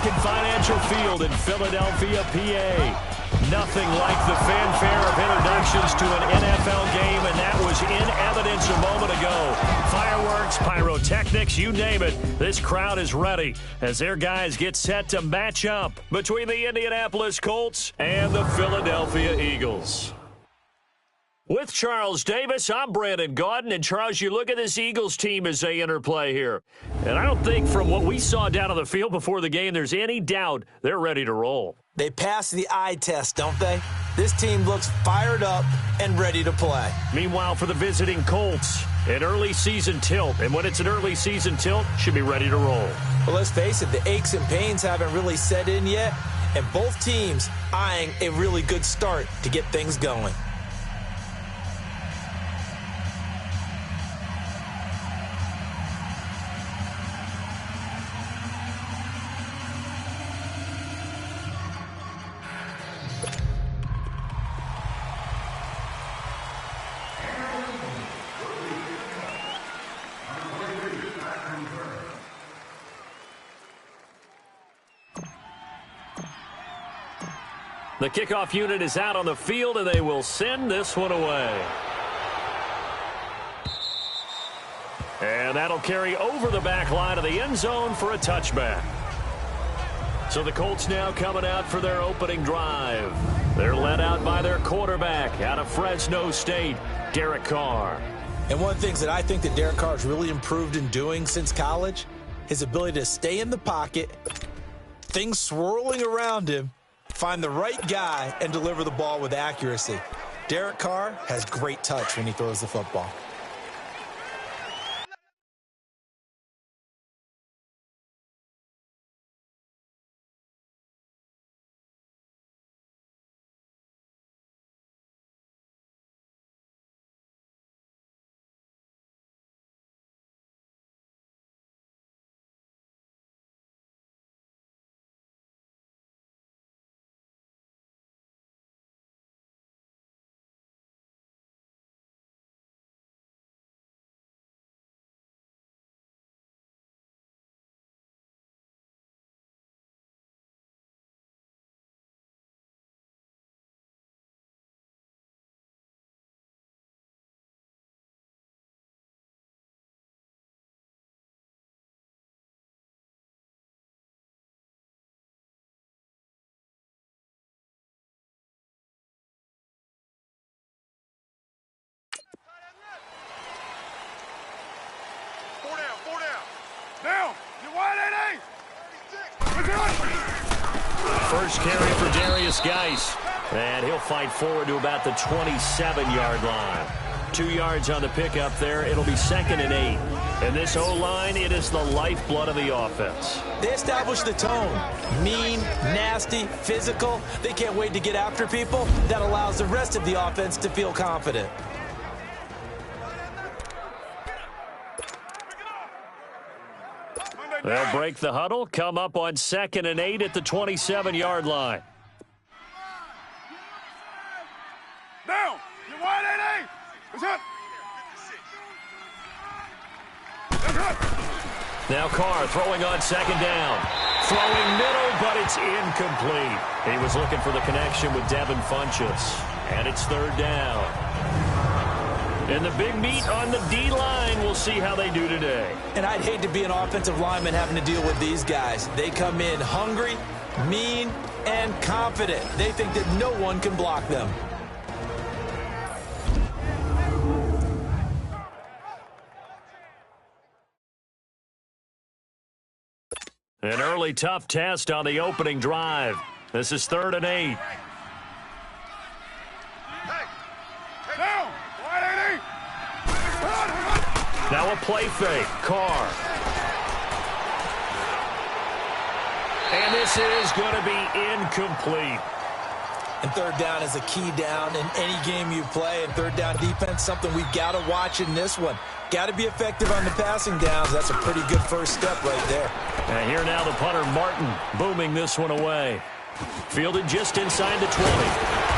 American Financial Field in Philadelphia, PA. Nothing like the fanfare of introductions to an NFL game, and that was in evidence a moment ago. Fireworks, pyrotechnics, you name it. This crowd is ready as their guys get set to match up between the Indianapolis Colts and the Philadelphia Eagles. With Charles Davis, I'm Brandon Gaudin. And, Charles, you look at this Eagles team as they interplay here. And I don't think from what we saw down on the field before the game there's any doubt they're ready to roll. They pass the eye test, don't they? This team looks fired up and ready to play. Meanwhile, for the visiting Colts, an early season tilt. And when it's an early season tilt, should be ready to roll. Well, let's face it, the aches and pains haven't really set in yet. And both teams eyeing a really good start to get things going. The kickoff unit is out on the field, and they will send this one away. And that'll carry over the back line of the end zone for a touchback. So the Colts now coming out for their opening drive. They're led out by their quarterback out of Fresno State, Derek Carr. And one of the things that I think that Derek Carr has really improved in doing since college, his ability to stay in the pocket, things swirling around him, find the right guy, and deliver the ball with accuracy. Derek Carr has great touch when he throws the football. First carry for Darius Geis. And he'll fight forward to about the 27-yard line. 2 yards on the pickup there. It'll be 2nd and 8. And this O-line, it is the lifeblood of the offense. They establish the tone. Mean, nasty, physical. They can't wait to get after people. That allows the rest of the offense to feel confident. They'll break the huddle, come up on 2nd and 8 at the 27-yard line. Down! You're wide, 8-8! It's up! Now Carr throwing on 2nd down. Throwing middle, but it's incomplete. He was looking for the connection with Devin Funchess. And it's 3rd down. And the big meat on the D-line, we'll see how they do today. And I'd hate to be an offensive lineman having to deal with these guys. They come in hungry, mean, and confident. They think that no one can block them. An early tough test on the opening drive. This is 3rd and 8. Now a play fake. Carr. And this is going to be incomplete. And 3rd down is a key down in any game you play. And 3rd down defense, something we've got to watch in this one. Got to be effective on the passing downs. That's a pretty good first step right there. And here now the punter, Martin, booming this one away. Fielded just inside the 20.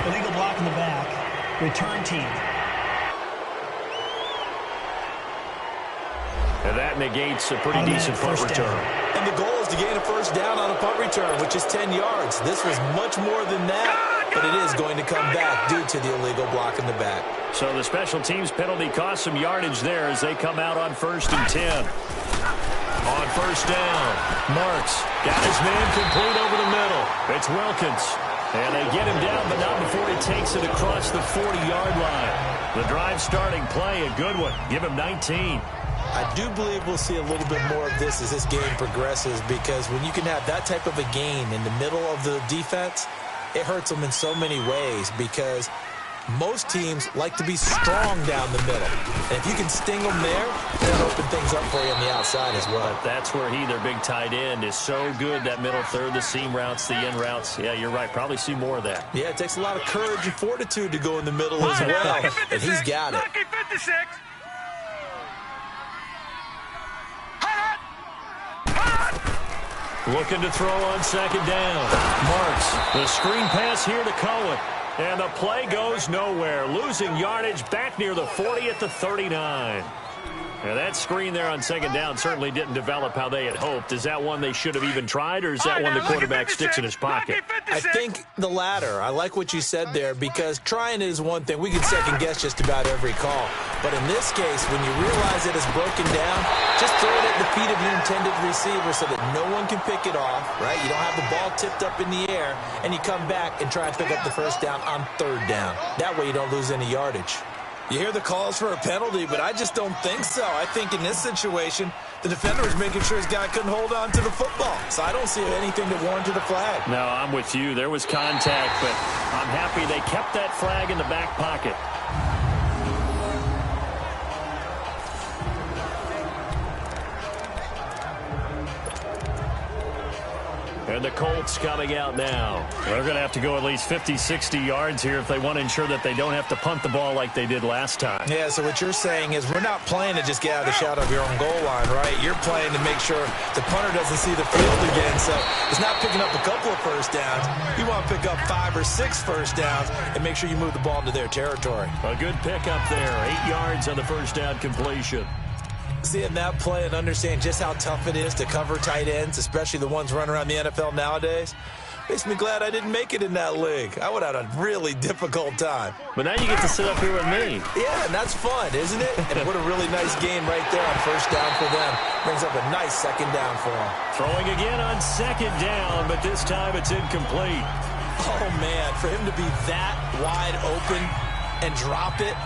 Illegal block in the back. Return team. And that negates a pretty decent punt return. And the goal is to gain a first down on a punt return, which is 10 yards. This was much more than that, but it is going to come back due to the illegal block in the back. So the special teams penalty cost some yardage there as they come out on 1st and 10. On first down, Marks got his man complete over the middle. It's Wilkins. And they get him down, but not before he takes it across the 40-yard line. The drive starting play, a good one. Give him 19. I do believe we'll see a little bit more of this as this game progresses, because when you can have that type of a gain in the middle of the defense, it hurts them in so many ways, because most teams like to be strong down the middle. And if you can sting them there, they'll open things up for you on the outside as well. But that's where their big tight end, is so good, that middle third, the seam routes, the in routes. Yeah, you're right. Probably see more of that. Yeah, it takes a lot of courage and fortitude to go in the middle as well. And he's got it. Looking to throw on 2nd down. Marks, the screen pass here to Cohen. And the play goes nowhere. Losing yardage back near the 40 at the 39. Now that screen there on 2nd down certainly didn't develop how they had hoped. Is that one they should have even tried, or is that one the quarterback sticks in his pocket? I think the latter. I like what you said there, because trying is one thing. We can second guess just about every call. But in this case, when you realize it is broken down, just throw it at the feet of your intended receiver so that no one can pick it off, right? You don't have the ball tipped up in the air, and you come back and try and pick up the first down on 3rd down. That way you don't lose any yardage. You hear the calls for a penalty, but I just don't think so. I think in this situation, the defender was making sure his guy couldn't hold on to the football. So I don't see anything that warranted a flag. No, I'm with you. There was contact, but I'm happy they kept that flag in the back pocket. And the Colts coming out now. They're going to have to go at least 50, 60 yards here if they want to ensure that they don't have to punt the ball like they did last time. Yeah, so what you're saying is we're not playing to just get out of the shadow of your own goal line, right? You're playing to make sure the punter doesn't see the field again. So it's not picking up a couple of first downs. You want to pick up 5 or 6 first downs and make sure you move the ball into their territory. A good pickup there. 8 yards on the first down completion. Seeing that play and understand just how tough it is to cover tight ends, especially the ones running around the NFL nowadays, makes me glad I didn't make it in that league. I would have had a really difficult time. But now you get to sit up here with me. Yeah, and that's fun, isn't it? And what a really nice game right there on first down for them. Brings up a nice 2nd down for them. Throwing again on 2nd down, but this time it's incomplete. Oh, man, for him to be that wide open and drop it.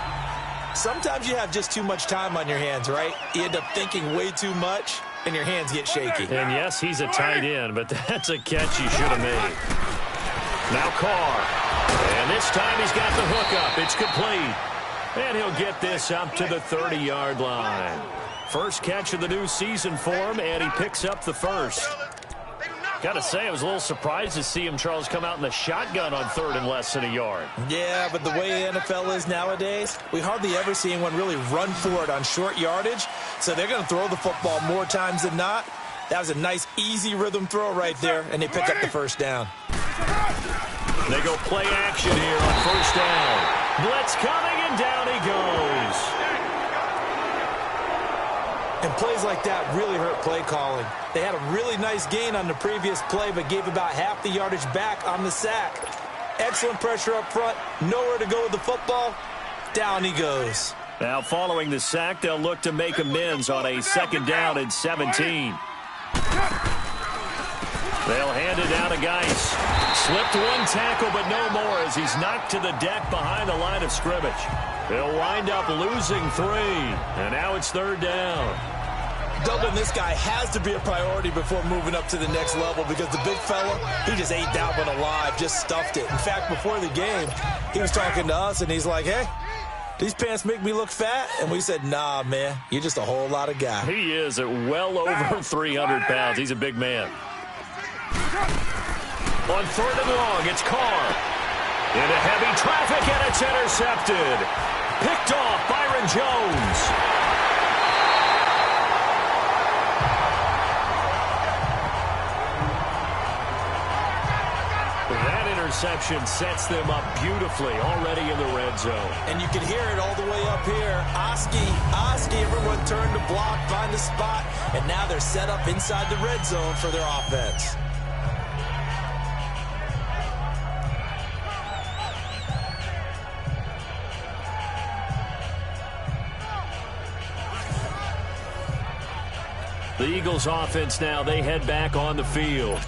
Sometimes you have just too much time on your hands, right? You end up thinking way too much, and your hands get shaky. And yes, he's a tight end, but that's a catch he should have made. Now Carr. And this time he's got the hook up. It's complete. And he'll get this up to the 30-yard line. First catch of the new season for him, and he picks up the first. Got to say, I was a little surprised to see him, Charles, come out in the shotgun on 3rd and less than a yard. Yeah, but the way the NFL is nowadays, we hardly ever see anyone really run for it on short yardage. So they're going to throw the football more times than not. That was a nice, easy rhythm throw right there, and they pick up the first down. They go play action here on first down. Blitz coming, and down he goes. And plays like that really hurt play calling. They had a really nice gain on the previous play, but gave about half the yardage back on the sack. Excellent pressure up front. Nowhere to go with the football. Down he goes. Now following the sack, they'll look to make amends on a 2nd down and 17. They'll hand it down to Geis. Slipped one tackle, but no more as he's knocked to the deck behind the line of scrimmage. They'll wind up losing 3, and now it's 3rd down. Doubling this guy has to be a priority before moving up to the next level, because the big fella, he just ate that one alive, just stuffed it. In fact, before the game, he was talking to us, and he's like, hey, these pants make me look fat? And we said, nah, man, you're just a whole lot of guy. He is at well over 300 pounds. He's a big man. On 3rd and long, it's Carr. Into heavy traffic, and it's intercepted. Picked off Byron Jones. That interception interception sets them up beautifully already in the red zone. And you can hear it all the way up here. Oski, everyone turned to block, find a spot, and now they're set up inside the red zone for their offense. The Eagles offense now, they head back on the field.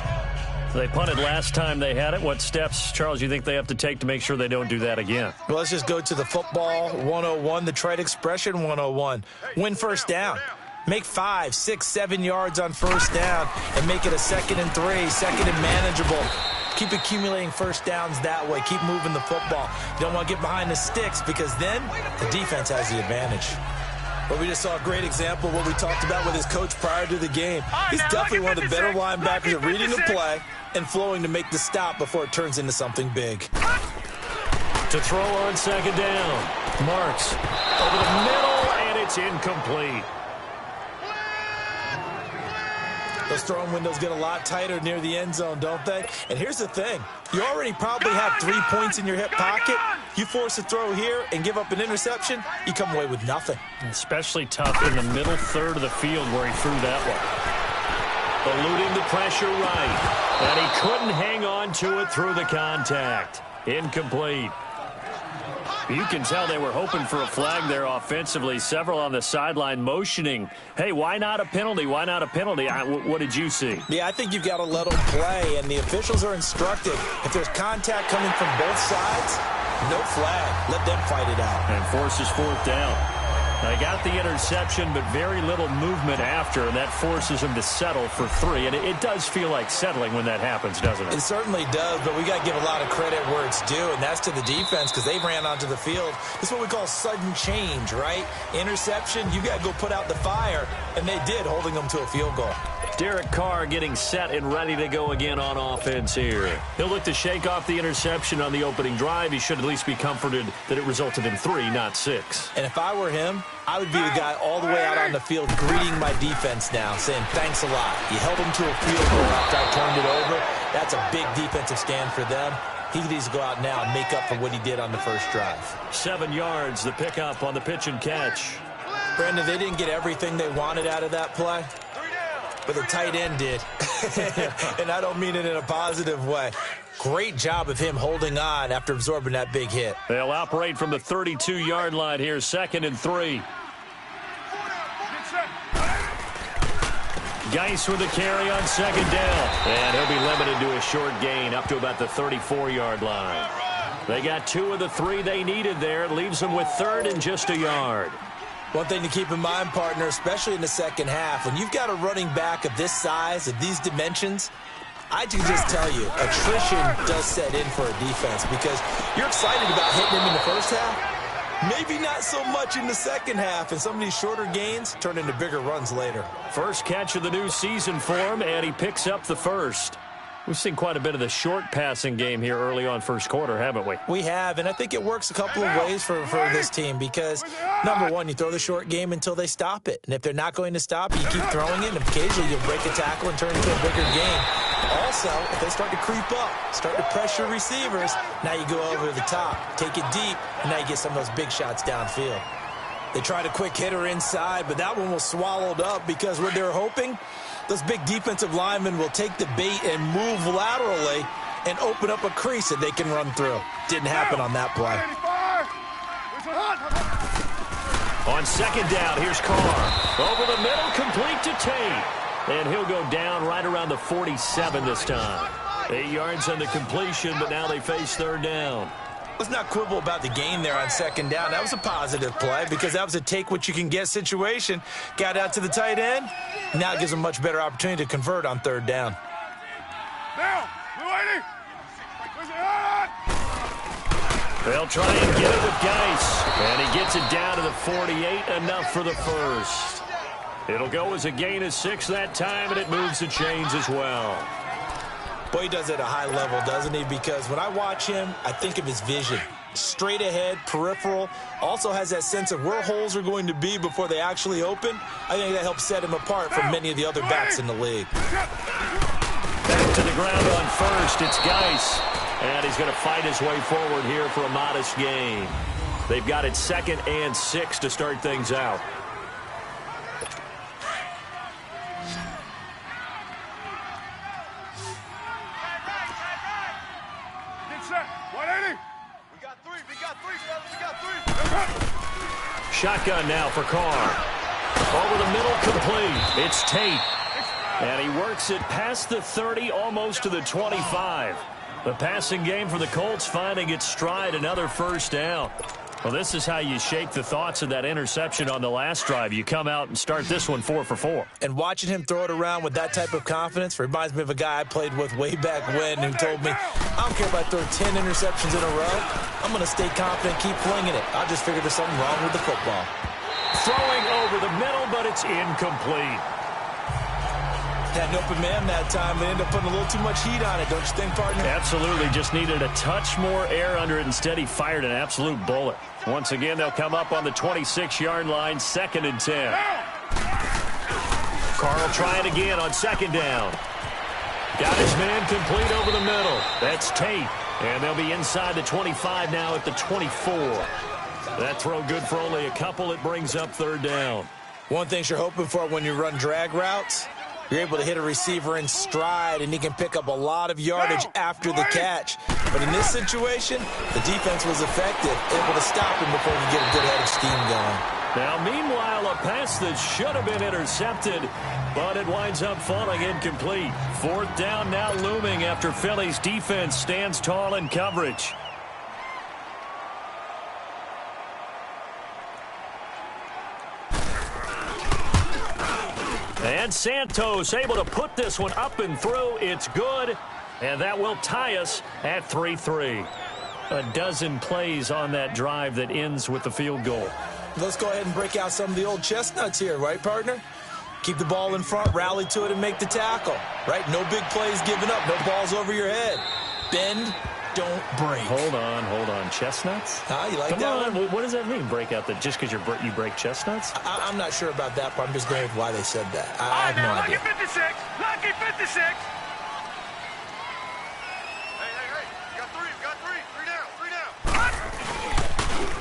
They punted last time they had it. What steps, Charles, you think they have to take to make sure they don't do that again? Well, let's just go to the football 101, the trite expression 101. Win first down. Make 5, 6, 7 yards on first down and make it a 2nd and 3, 2nd and manageable. Keep accumulating first downs that way. Keep moving the football. You don't want to get behind the sticks because then the defense has the advantage. But we just saw a great example of what we talked about with his coach prior to the game. He's definitely one of the better linebackers at reading the play and flowing to make the stop before it turns into something big. To throw on 2nd down. Marks over the middle, and it's incomplete. Those throwing windows get a lot tighter near the end zone, don't they? And here's the thing. You already probably have 3 points in your hip pocket. You force a throw here and give up an interception, you come away with nothing. Especially tough in the middle third of the field where he threw that one. Eluding the pressure right. And he couldn't hang on to it through the contact. Incomplete. You can tell they were hoping for a flag there offensively. Several on the sideline motioning, hey, why not a penalty? Why not a penalty? What did you see? Yeah, I think you've got to let them play, and the officials are instructed. If there's contact coming from both sides, no flag. Let them fight it out. And forces 4th down. They got the interception, but very little movement after, and that forces them to settle for 3. And it does feel like settling when that happens, doesn't it? It certainly does, but we got to give a lot of credit where it's due, and that's to the defense because they ran onto the field. This is what we call sudden change, right? Interception, you got to go put out the fire, and they did, holding them to a field goal. Derek Carr getting set and ready to go again on offense here. He'll look to shake off the interception on the opening drive. He should at least be comforted that it resulted in 3, not 6. And if I were him, I would be the guy all the way out on the field greeting my defense now, saying thanks a lot. You held them to a field goal after I turned it over. That's a big defensive stand for them. He needs to go out now and make up for what he did on the first drive. 7 yards, the pickup on the pitch and catch. Brandon, they didn't get everything they wanted out of that play, but the tight end did. And I don't mean it in a positive way. Great job of him holding on after absorbing that big hit. They'll operate from the 32-yard line here, 2nd and 3. Geis with a carry on 2nd down. And he'll be limited to a short gain up to about the 34-yard line. They got 2 of the 3 they needed there. It leaves them with 3rd and just a yard. One thing to keep in mind, partner, especially in the second half, when you've got a running back of this size, of these dimensions, I can just tell you, attrition does set in for a defense because you're excited about hitting him in the first half. Maybe not so much in the second half, and some of these shorter gains turn into bigger runs later. First catch of the new season for him, and he picks up the first. We've seen quite a bit of the short passing game here early on first quarter, haven't we? We have, and I think it works a couple of ways for this team because, number one, you throw the short game until they stop it. And if they're not going to stop it, you keep throwing it, and occasionally you'll break a tackle and turn it into a bigger game. Also, if they start to creep up, start to pressure receivers, now you go over the top, take it deep, and now you get some of those big shots downfield. They tried a quick hitter inside, but that one was swallowed up because what they're hoping, those big defensive linemen will take the bait and move laterally and open up a crease that they can run through. Didn't happen on that play. On 2nd down, here's Carr. Over the middle, complete to Tate. And he'll go down right around the 47 this time. 8 yards on the completion, but now they face 3rd down. Let's not quibble about the gain there on 2nd down. That was a positive play because that was a take-what-you-can-get situation. Got out to the tight end. Now it gives them a much better opportunity to convert on 3rd down. Down. They'll try and get it with Geis. And he gets it down to the 48, enough for the first. It'll go as a gain of 6 that time, and it moves the chains as well. Boy, he does it at a high level, doesn't he? Because when I watch him, I think of his vision. Straight ahead, peripheral, also has that sense of where holes are going to be before they actually open. I think that helps set him apart from many of the other backs in the league. Back to the ground on first. It's Geis. And he's going to fight his way forward here for a modest gain. They've got it 2nd and 6 to start things out. Get set. 180. We got three, fellas. We got three. Shotgun now for Carr. Over the middle, complete. It's Tate. And he works it past the 30, almost to the 25. The passing game for the Colts finding its stride, another first down. Well, this is how you shake the thoughts of that interception on the last drive. You come out and start this one 4 for 4. And watching him throw it around with that type of confidence reminds me of a guy I played with way back when who told me, I don't care if I throw 10 interceptions in a row. I'm going to stay confident, keep flinging it. I just figured there's something wrong with the football. Throwing over the middle, but it's incomplete. Had an open man that time, but ended up putting a little too much heat on it, don't you think, partner? Absolutely. Just needed a touch more air under it. Instead, he fired an absolute bullet. Once again, they'll come up on the 26-yard line, 2nd and 10. Carr will try it again on 2nd down. Got his man complete over the middle. That's Tate. And they'll be inside the 25 now at the 24. That throw good for only a couple. It brings up 3rd down. One thing you're hoping for when you run drag routes, you're able to hit a receiver in stride, and he can pick up a lot of yardage after the catch. But in this situation, the defense was effective, able to stop him before he could get a good head of steam going. Now, meanwhile, a pass that should have been intercepted, but it winds up falling incomplete. 4th down now looming after Philly's defense stands tall in coverage. And Santos able to put this one up and through. It's good, and that will tie us at 3-3. A dozen plays on that drive that ends with the field goal. Let's go ahead and break out some of the old chestnuts here, right, partner? Keep the ball in front, rally to it, and make the tackle, right? No big plays given up, no balls over your head. Bend, don't break. Hold on. Chestnuts? You like Come that on. one? What does that mean, break out that just because you break chestnuts? I'm not sure about that part. I'm just going with why they said that. All I right, have now, no idea. Lucky 56. Lucky 56. Hey. You got three. Three down.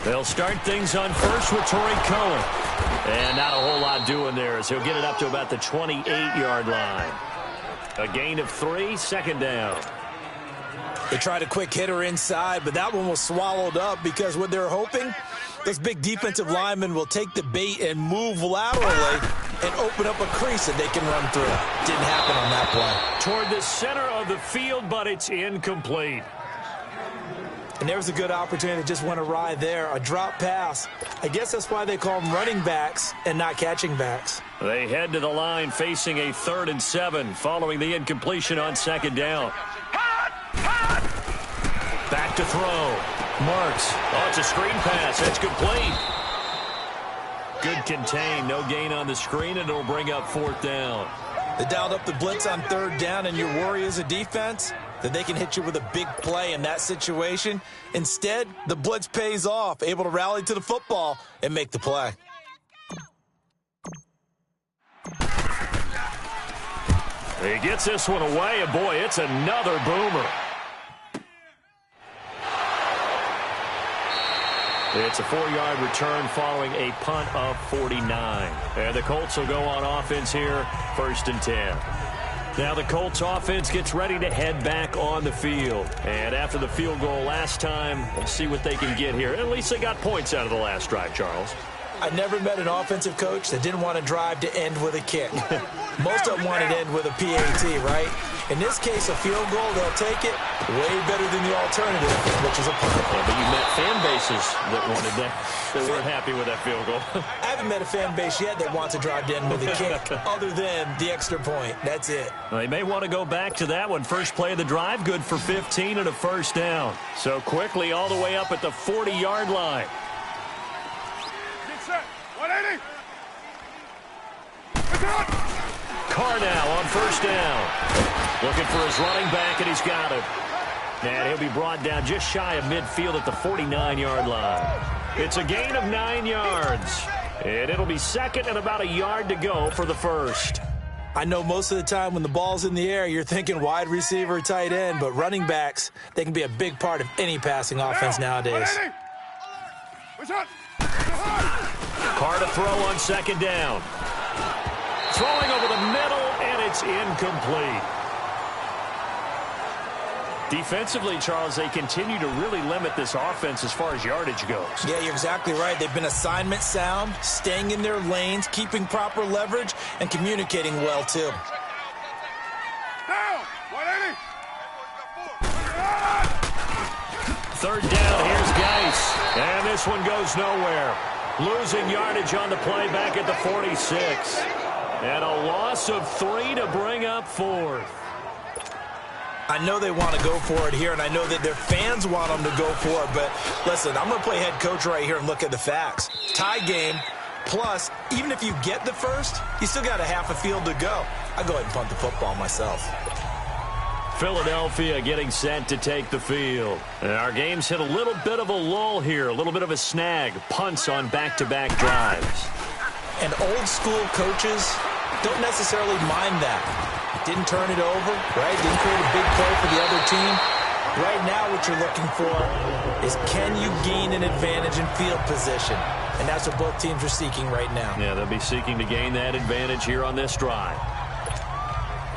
They'll start things on first with Torrey Cohen. And not a whole lot doing there as he'll get it up to about the 28-yard line. A gain of 3, 2nd down. They tried a quick hitter inside, but that one was swallowed up because what they're hoping, those big defensive linemen will take the bait and move laterally and open up a crease that they can run through. Didn't happen on that play. Toward the center of the field, but it's incomplete. And there was a good opportunity that just went awry there. A drop pass. I guess that's why they call them running backs and not catching backs. They head to the line facing a 3rd and 7 following the incompletion on 2nd down. Back to throw. Marks. Oh, it's a screen pass. It's complete. Good contain. No gain on the screen, and it'll bring up 4th down. They dialed up the blitz on 3rd down, and your worry as a defense that they can hit you with a big play in that situation. Instead, the blitz pays off, able to rally to the football and make the play. He gets this one away, and boy, it's another boomer. It's a 4-yard return following a punt of 49. And the Colts will go on offense here, 1st and 10. Now the Colts offense gets ready to head back on the field. And after the field goal last time, we'll see what they can get here. At least they got points out of the last drive, Charles. I never met an offensive coach that didn't want to drive to end with a kick. Most of them wanted to end with a PAT, right? In this case, a field goal, they'll take it way better than the alternative, which is a punt. Yeah, but you met fan bases that wanted that. They weren't happy with that field goal. I haven't met a fan base yet that wants to drive to end with a kick other than the extra point. That's it. They may want to go back to that one. First play of the drive, good for 15 and a 1st down. So quickly all the way up at the 40-yard line. Get set. 180. Carr now on 1st down. Looking for his running back, and he's got it. And he'll be brought down just shy of midfield at the 49-yard line. It's a gain of 9 yards. And it'll be 2nd and about a yard to go for the 1st. I know most of the time when the ball's in the air, you're thinking wide receiver, tight end, but running backs, they can be a big part of any passing offense nowadays. Carr to throw on second down. Throwing over the middle, and it's incomplete. Defensively, Charles, they continue to really limit this offense as far as yardage goes. Yeah, you're exactly right. They've been assignment sound, staying in their lanes, keeping proper leverage, and communicating well, too. Down! 180! Third down, here's Geis. And this one goes nowhere. Losing yardage on the play back at the 46. And a loss of 3 to bring up 4th. I know they want to go for it here, and I know that their fans want them to go for it, but listen, I'm going to play head coach right here and look at the facts. Tie game, plus, even if you get the first, you still got a half a field to go. I'll go ahead and punt the football myself. Philadelphia getting set to take the field. And our game's hit a little bit of a lull here, a little bit of a snag. Punts on back-to-back drives. And old-school coages don't necessarily mind that. Didn't turn it over, right? Didn't create a big play for the other team. Right now what you're looking for is can you gain an advantage in field position? And that's what both teams are seeking right now. Yeah, they'll be seeking to gain that advantage here on this drive.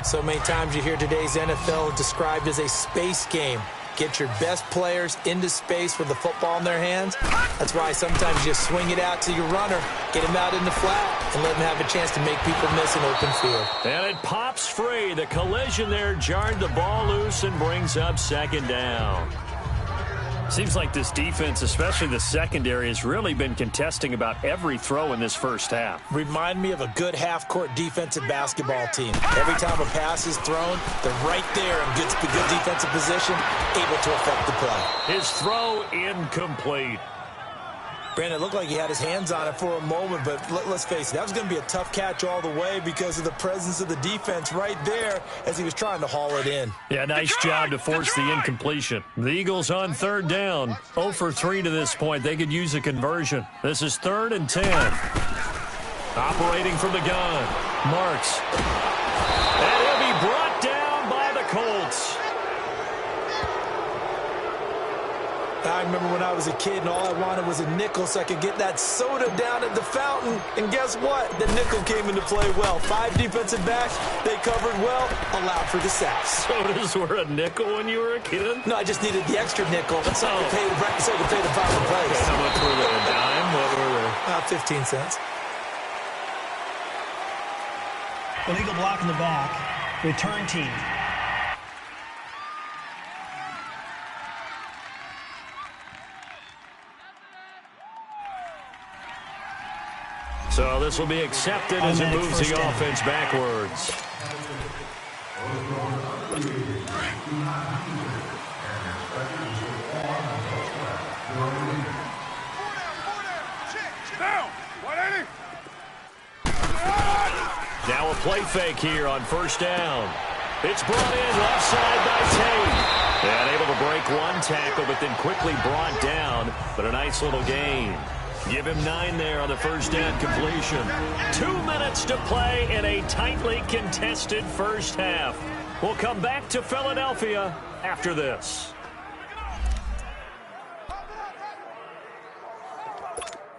So many times you hear today's NFL described as a space game. Get your best players into space with the football in their hands. That's why sometimes you just swing it out to your runner, get him out in the flat, and let him have a chance to make people miss an open field. And it pops free. The collision there jarred the ball loose and brings up second down. Seems like this defense, especially the secondary, has really been contesting about every throw in this first half. Remind me of a good half-court defensive basketball team. Every time a pass is thrown, they're right there in good defensive position, able to affect the play. His throw incomplete. Brandon, it looked like he had his hands on it for a moment, but let's face it, that was going to be a tough catch all the way because of the presence of the defense right there as he was trying to haul it in. Yeah, nice job to force the incompletion. The Eagles on third down. 0 for 3 to this point. They could use a conversion. This is 3rd and 10. Operating from the gun. Marks. And he'll be brought down by the Colts. I remember when I was a kid and all I wanted was a nickel so I could get that soda down at the fountain. And guess what? The nickel came into play well. 5 defensive backs, they covered well, allowed for the sacks. Sodas were a nickel when you were a kid? No, I just needed the extra nickel so I could pay the proper price. How much were they? A dime? What were they? 15 cents. Illegal block in the back. Return team. So this will be accepted as it moves the offense backwards. Down! 180! Now a play fake here on first down. It's brought in left side by Tate. And able to break one tackle, but then quickly brought down. But a nice little gain. Give him 9 there on the first down completion. 2 minutes to play in a tightly contested first half. We'll come back to Philadelphia after this.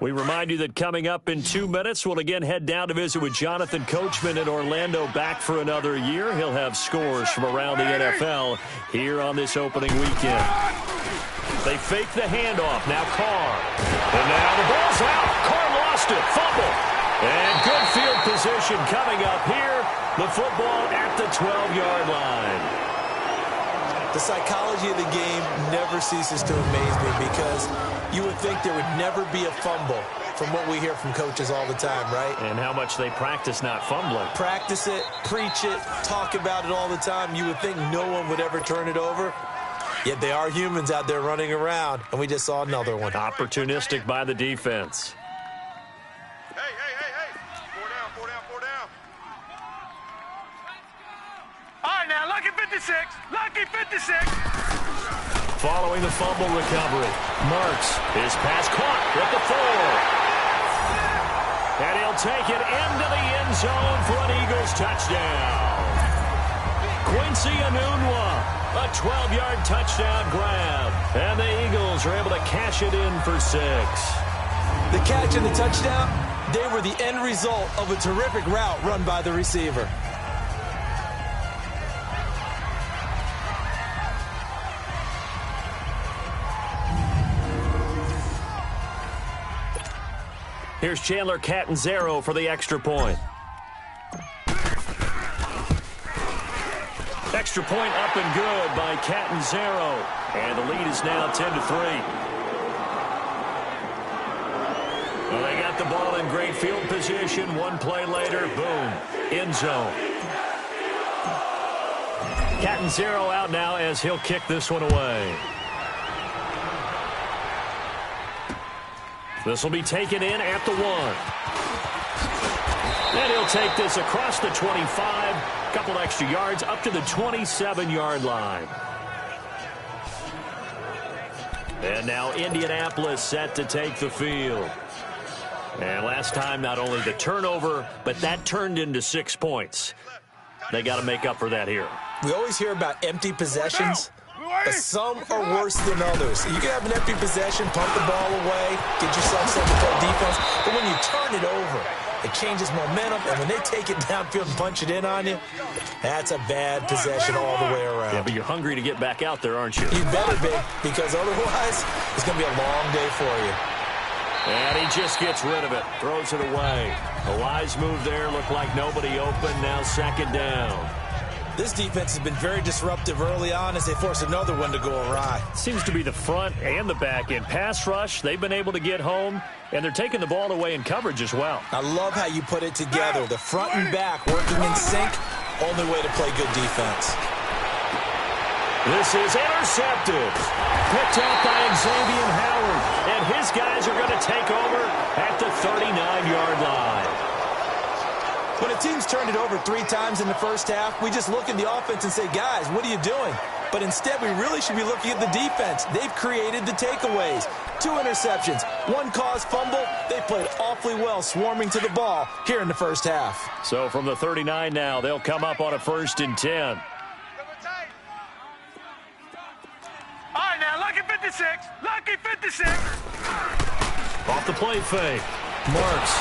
We remind you that coming up in 2 minutes, we'll again head down to visit with Jonathan Coachman in Orlando, back for another year. He'll have scores from around the NFL here on this opening weekend. They fake the handoff. Now Carr. And now the ball's out. Carr lost it. Fumble. And good field position coming up here. The football at the 12-yard line. The psychology of the game never ceases to amaze me because you would think there would never be a fumble from what we hear from coaches all the time, right? And how much they practice not fumbling. Practice it, preach it, talk about it all the time. You would think no one would ever turn it over. Yet they are humans out there running around, and we just saw another one. Opportunistic by the defense. Hey! 4 down. All right, now, lucky 56. Lucky 56. Following the fumble recovery. Marks, his pass caught at the 4. And he'll will take it into the end zone for an Eagles touchdown. Quincy Enunwa, a 12-yard touchdown grab. And the Eagles are able to cash it in for 6. The catch and the touchdown, they were the end result of a terrific route run by the receiver. Here's Chandler Catanzaro for the extra point. Extra point up and good by Catanzaro. And the lead is now 10-3. Well, they got the ball in great field position. One play later, boom, end zone. Catanzaro out now as he'll kick this one away. This will be taken in at the 1. And he'll take this across the 25. Couple extra yards up to the 27-yard line. And now Indianapolis set to take the field. And last time, not only the turnover, but that turned into 6 points. They got to make up for that here. We always hear about empty possessions, but some are worse than others. You can have an empty possession, pump the ball away, get yourself set to play defense, but when you turn it over, it changes momentum, and when they take it downfield and punch it in on you, that's a bad possession all the way around. Yeah, but you're hungry to get back out there, aren't you? You better be, because otherwise, it's going to be a long day for you. And he just gets rid of it, throws it away. A wise move there, looked like nobody open, now second down. This defense has been very disruptive early on as they force another one to go awry. Seems to be the front and the back end. Pass rush, they've been able to get home, and they're taking the ball away in coverage as well. I love how you put it together. The front and back working in sync, only way to play good defense. This is intercepted. Picked up by Xavier Howard, and his guys are going to take over at the 39-yard line. When a team's turned it over 3 times in the first half, we just look at the offense and say, guys, what are you doing? But instead, we really should be looking at the defense. They've created the takeaways. 2 interceptions, 1 caused fumble. They played awfully well swarming to the ball here in the first half. So from the 39 now, they'll come up on a 1st and 10. All right, now, lucky 56. Lucky 56. Off the play fake. Marks.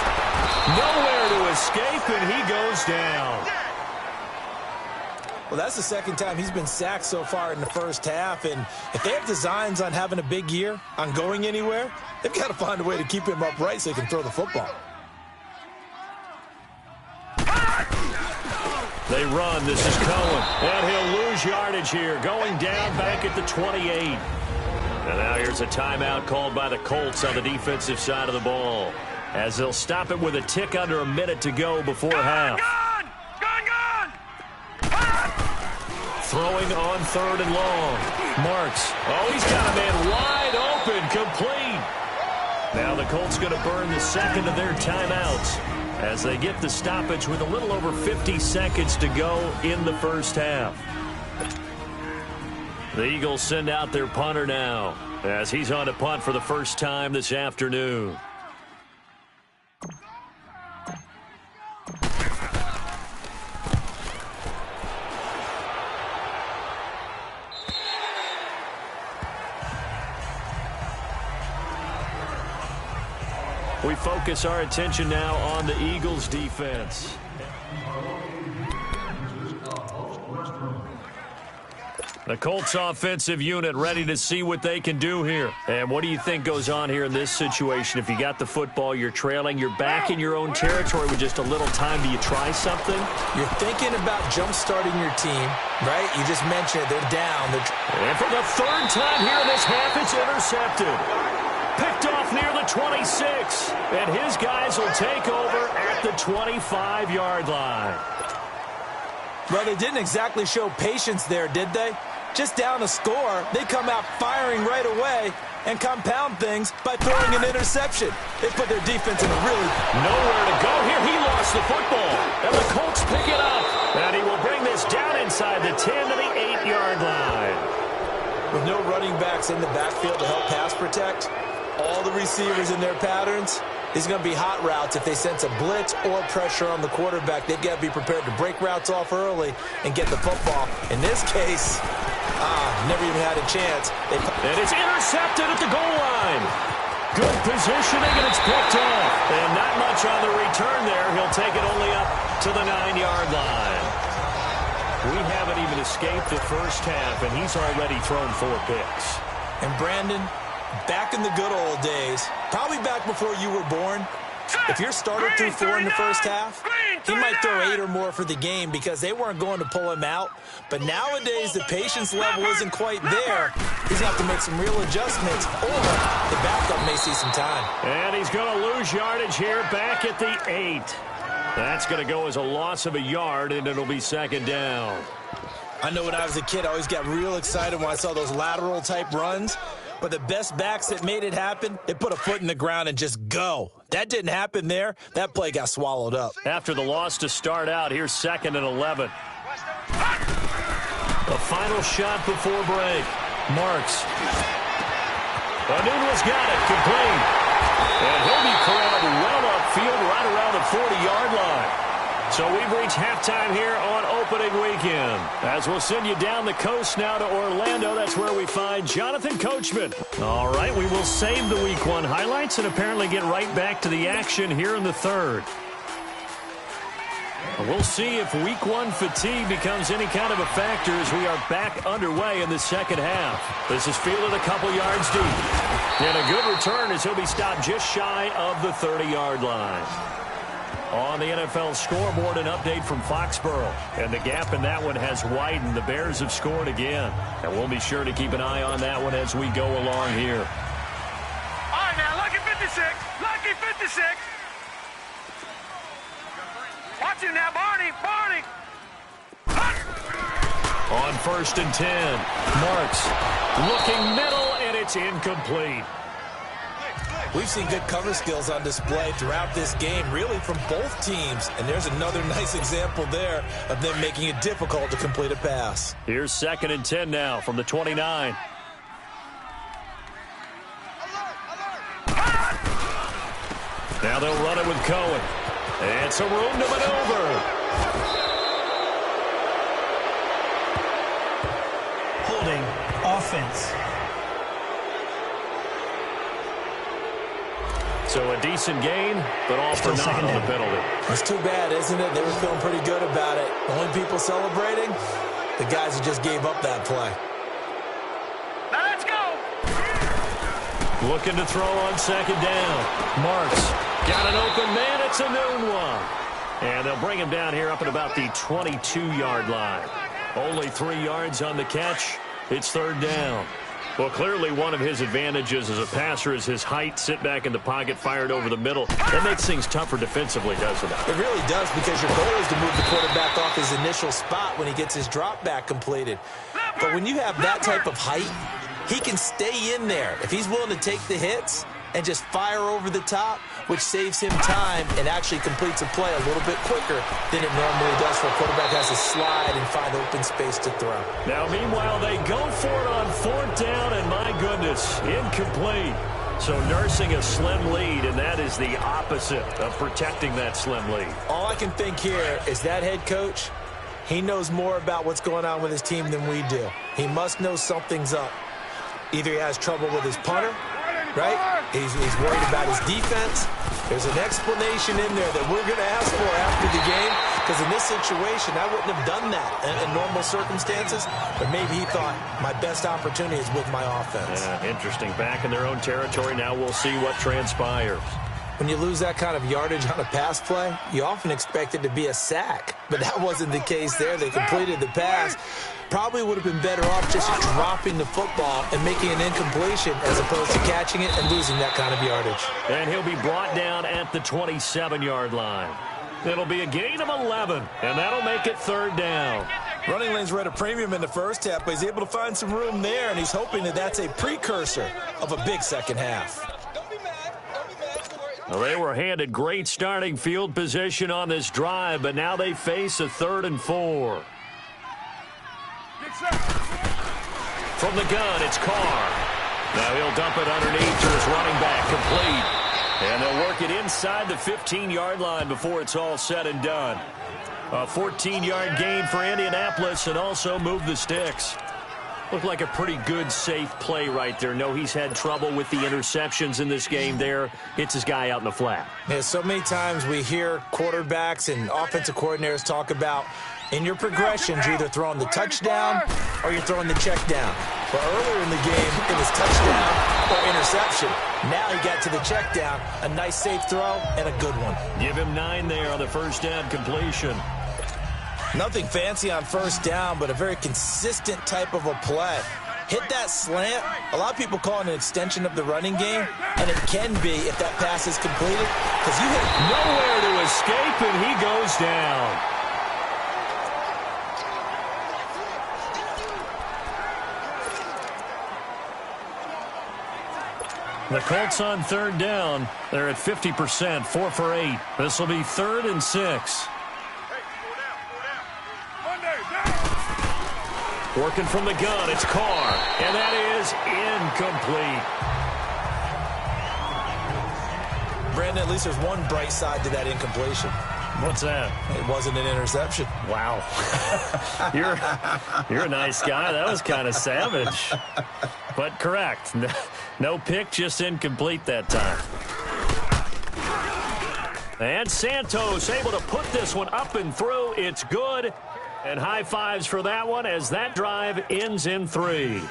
Nowhere to escape, and he goes down. Well, that's the second time he's been sacked so far in the first half, and if they have designs on having a big year, on going anywhere, they've got to find a way to keep him upright so he can throw the football. They run. This is Cohen, and he'll lose yardage here, going down back at the 28. And now here's a timeout called by the Colts on the defensive side of the ball, as they'll stop it with a tick under a minute to go before half. Gone! Throwing on 3rd and long. Marks. Oh, he's got a man wide open, complete. Now the Colts going to burn the second of their timeouts as they get the stoppage with a little over 50 seconds to go in the first half. The Eagles send out their punter now as he's on to punt for the first time this afternoon. We focus our attention now on the Eagles' defense. The Colts offensive unit ready to see what they can do here. And what do you think goes on here in this situation? If you got the football, you're trailing, you're back in your own territory with just a little time. Do you try something? You're thinking about jump-starting your team, right? You just mentioned it. They're down. And for the 3rd time here in this half, it's intercepted. Picked off near the 26. And his guys will take over at the 25-yard line. Well, they didn't exactly show patience there, did they? Just down a score, they come out firing right away and compound things by throwing an interception. They put their defense in a really... Nowhere to go here. He lost the football. And the Colts pick it up. And he will bring this down inside the 10 to the 8-yard line. With no running backs in the backfield to help pass protect, all the receivers in their patterns, These are going to be hot routes. If they sense a blitz or pressure on the quarterback, they've got to be prepared to break routes off early and get the football. In this case, never even had a chance. And it's intercepted at the goal line. Good positioning, and it's picked off. And not much on the return there. He'll take it only up to the 9-yard line. We haven't even escaped the first half, and he's already thrown 4 picks. And Brandon, back in the good old days, probably back before you were born, if your starter threw 4 in the first half, he might throw 8 or more for the game because they weren't going to pull him out. But nowadays, the patience level isn't quite there. He's going to have to make some real adjustments, or the backup may see some time. And he's going to lose yardage here back at the 8. That's going to go as a loss of a yard, and it'll be 2nd down. I know when I was a kid, I always got real excited when I saw those lateral-type runs. But the best backs that made it happen, they put a foot in the ground and just go. That didn't happen there. That play got swallowed up. After the loss to start out, here's 2nd and 11. The final shot before break. Marks. Anunwa's got it. Complete. And he'll be corralled well upfield right around the 40-yard line. So we've reached halftime here on opening weekend. As we'll send you down the coast now to Orlando. That's where we find Jonathan Coachman. All right, we will save the Week 1 highlights and apparently get right back to the action here in the 3rd. We'll see if Week 1 fatigue becomes any kind of a factor as we are back underway in the 2nd half. This is fielded a couple yards deep. And a good return as he'll be stopped just shy of the 30-yard line. On the NFL scoreboard, an update from Foxborough. And the gap in that one has widened. The Bears have scored again. And we'll be sure to keep an eye on that one as we go along here. All right, now, lucky 56. Lucky 56. Watch him now, Barney. Barney. On 1st and 10, Marks looking middle, and it's incomplete. We've seen good cover skills on display throughout this game, really from both teams. And there's another nice example there of them making it difficult to complete a pass. Here's 2nd and 10 now from the 29. Now they'll run it with Cohen. And some room to maneuver. Holding offense. So a decent gain, but all for naught on the penalty. It's too bad, isn't it? They were feeling pretty good about it. The only people celebrating, the guys who just gave up that play. Now let's go. Looking to throw on 2nd down. Marks got an open man. It's a noon one. And they'll bring him down here up at about the 22-yard line. Only 3 yards on the catch. It's 3rd down. Well, clearly one of his advantages as a passer is his height. Sit back in the pocket, fired over the middle. That makes things tougher defensively, doesn't it? It really does, because your goal is to move the quarterback off his initial spot when he gets his drop back completed. But when you have that type of height, he can stay in there. If he's willing to take the hits and just fire over the top, which saves him time and actually completes a play a little bit quicker than it normally does, for a quarterback has to slide and find open space to throw. Now, meanwhile, they go for it on 4th down, and my goodness, incomplete. So nursing a slim lead, and that is the opposite of protecting that slim lead. All I can think here is that head coach, he knows more about what's going on with his team than we do. He must know something's up. Either he has trouble with his punter, right? He's worried about his defense. There's an explanation in there that we're going to ask for after the game, because in this situation, I wouldn't have done that in normal circumstances, but maybe he thought my best opportunity is with my offense. Yeah, interesting. Back in their own territory. Now we'll see what transpires. When you lose that kind of yardage on a pass play, you often expect it to be a sack, but that wasn't the case there. They completed the pass. Probably would have been better off just dropping the football and making an incompletion as opposed to catching it and losing that kind of yardage. And he'll be brought down at the 27-yard line. It'll be a gain of 11, and that'll make it 3rd down. Running lanes were at a premium in the first half, but he's able to find some room there, and he's hoping that that's a precursor of a big 2nd half. Well, they were handed great starting field position on this drive, but now they face a 3rd and 4. From the gun, it's Carr. Now he'll dump it underneath to his running back, complete. And they'll work it inside the 15-yard line before it's all said and done. A 14-yard gain for Indianapolis and also move the sticks. Looked like a pretty good, safe play right there. No, he's had trouble with the interceptions in this game there. Hits his guy out in the flat. Yeah, so many times we hear quarterbacks and offensive coordinators talk about in your progressions, you're either throwing the touchdown or you're throwing the check down. But earlier in the game, it was touchdown or interception. Now he got to the check down, a nice safe throw, and a good one. Give him 9 there on the first down completion. Nothing fancy on first down, but a very consistent type of a play. Hit that slant. A lot of people call it an extension of the running game, and it can be if that pass is completed, because you hit nowhere to escape, and he goes down. The Colts on third down. They're at 50%, 4 for 8. This will be 3rd and 6. Working from the gun, it's Carr, and that is incomplete. Brandon, at least there's one bright side to that incompletion. What's that? It wasn't an interception. Wow. You're a nice guy. That was kind of savage. But correct. No pick, just incomplete that time. And Santos able to put this one up and through. It's good. And high fives for that one as that drive ends in 3.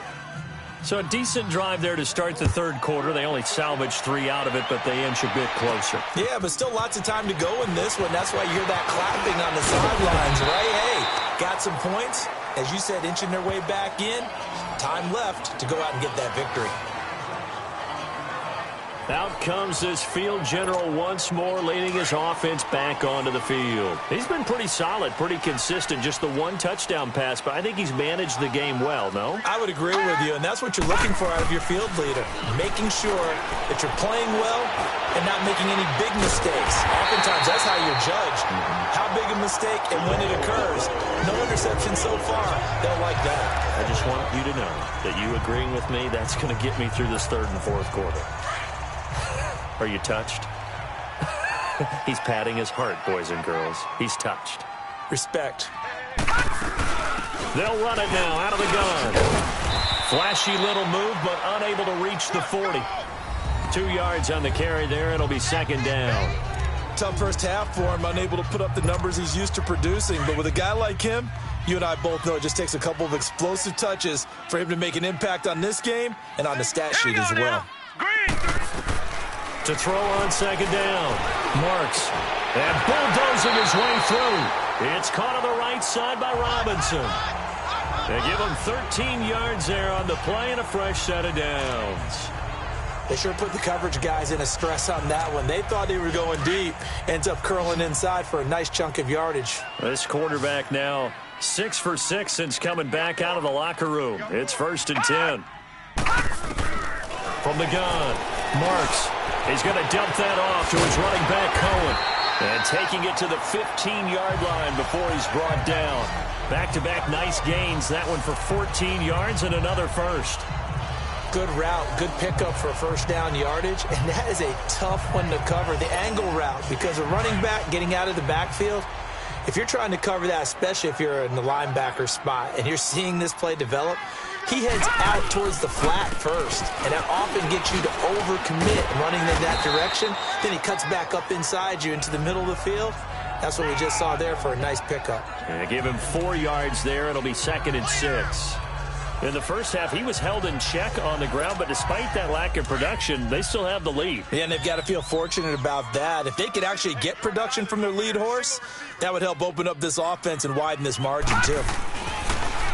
So a decent drive there to start the third quarter. They only salvaged 3 out of it, but they inch a bit closer. Yeah, but still lots of time to go in this one. That's why you hear that clapping on the sidelines, right? Hey, got some points. As you said, inching their way back in. Time left to go out and get that victory. Out comes this field general once more, leading his offense back onto the field. He's been pretty solid, pretty consistent, just the 1 touchdown pass, but I think he's managed the game well, no? I would agree with you, and that's what you're looking for out of your field leader, making sure that you're playing well and not making any big mistakes. Oftentimes, that's how you're judged. How big a mistake and when it occurs. No interception so far. They'll like that. I just want you to know that you agreeing with me, that's going to get me through this 3rd and 4th quarter. Are you touched? He's patting his heart, boys and girls. He's touched. Respect. They'll run it now out of the gun. Flashy little move, but unable to reach the 40. 2 yards on the carry there. It'll be 2nd down. Tough first half for him, unable to put up the numbers he's used to producing. But with a guy like him, you and I both know it just takes a couple of explosive touches for him to make an impact on this game and on the stat sheet as well. To throw on 2nd down. Marks. And bulldozing his way through. It's caught on the right side by Robinson. They give him 13 yards there on the play and a fresh set of downs. They sure put the coverage guys in a stress on that one. They thought they were going deep. Ends up curling inside for a nice chunk of yardage. This quarterback now 6 for 6 since coming back out of the locker room. It's 1st and 10. From the gun, Marks. He's going to dump that off to his running back, Cohen. And taking it to the 15-yard line before he's brought down. Back-to-back nice gains. That one for 14 yards and another first. Good route, good pickup for first down yardage. And that is a tough one to cover, the angle route, because a running back getting out of the backfield, if you're trying to cover that, especially if you're in the linebacker spot and you're seeing this play develop, he heads out towards the flat first, and that often gets you to overcommit running in that direction. Then he cuts back up inside you into the middle of the field. That's what we just saw there for a nice pickup. And give him 4 yards there. It'll be 2nd and 6. In the first half, he was held in check on the ground, but despite that lack of production, they still have the lead. Yeah, and they've got to feel fortunate about that. If they could actually get production from their lead horse, that would help open up this offense and widen this margin, too.